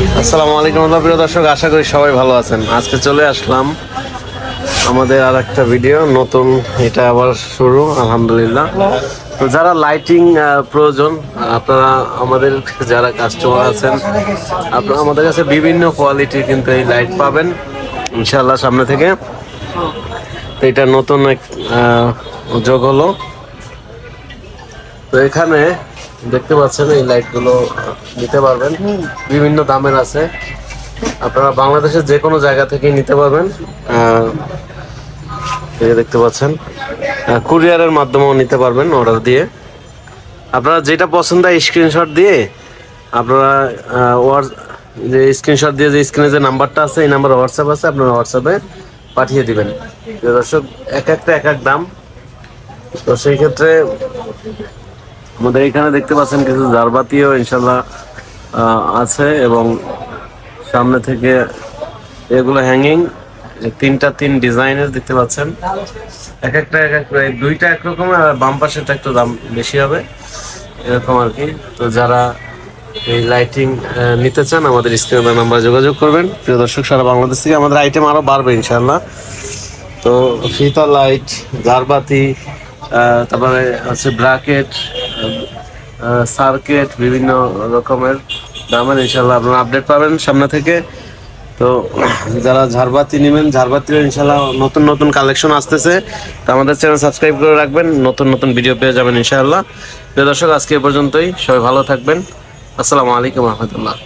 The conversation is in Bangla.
আসসালামু আলাইকুম প্রিয় দর্শক, আশা করি সবাই ভালো আছেন। আজকে চলে আসলাম আমাদের আর একটা ভিডিও নতুন, এটা আবার শুরু আলহামদুলিল্লাহ। তো যারা লাইটিং প্রয়োজন, আপনারা আমাদের যারা কাস্টমার আছেন, আপনারা আমাদের কাছে বিভিন্ন কোয়ালিটির কিন্তু এই লাইট পাবেন ইনশাআল্লাহ সামনে থেকে। তো এটা নতুন এক যোগ হলো। তো এখানে দেখতে পাচ্ছেন এই লাইটগুলো নিতে পারবেন, বিভিন্ন দামের আছে। আপনারা বাংলাদেশের যে কোনো জায়গা থেকে নিতে পারবেন। এই দেখতে পাচ্ছেন, কুরিয়ারের মাধ্যমেও নিতে পারবেন অর্ডার দিয়ে। আপনারা যেটা পছন্দ হয় স্ক্রিনশট দিয়ে আপনারা যে স্ক্রিনশট দিয়ে যে স্ক্রিনে যে নাম্বারটা আছে, এই নাম্বার হোয়াটসঅ্যাপ আছে, আপনারা হোয়াটসঅ্যাপে পাঠিয়ে দিবেন। দর্শক, এক একটা এক এক দাম। তো সেই ক্ষেত্রে আমাদের এখানে দেখতে পাচ্ছেন কিছু ঝাড়বাতিও ইনশাল্লাহ আছে, এবং সামনে থেকে এগুলো হ্যাঙ্গিং তিন ডিজাইনের দেখতে পাচ্ছেন। এক একটা দুইটা একরকম, আর বাম পাশেরটা একটু দাম বেশি হবে এরকম আর কি। তো যারা এই লাইটিং নিতে চান আমাদের স্ক্রিনে নাম্বারে যোগাযোগ করবেন। প্রিয় দর্শক, সারা বাংলাদেশ থেকে আমাদের আইটেম আরো বাড়বে ইনশাল্লাহ। তো ফিতা লাইট, ঝাড়বাতি, তারপরে আছে ব্র্যাকেট, সার্কিট, বিভিন্ন রকমের দামের ইনশাল্লাহ আপনারা আপডেট পাবেন সামনে থেকে। তো যারা ঝাড়বাতি নেবেন, ঝাড়বাতির ইনশাল্লাহ নতুন নতুন কালেকশন আসতেছে। তো আমাদের চ্যানেল সাবস্ক্রাইব করে রাখবেন, নতুন নতুন ভিডিও পেয়ে যাবেন ইনশাআল্লাহ। প্রিয় দর্শক, আজকে এ পর্যন্তই। সবাই ভালো থাকবেন। আসসালামু আলাইকুম রহমতুল্লাহ।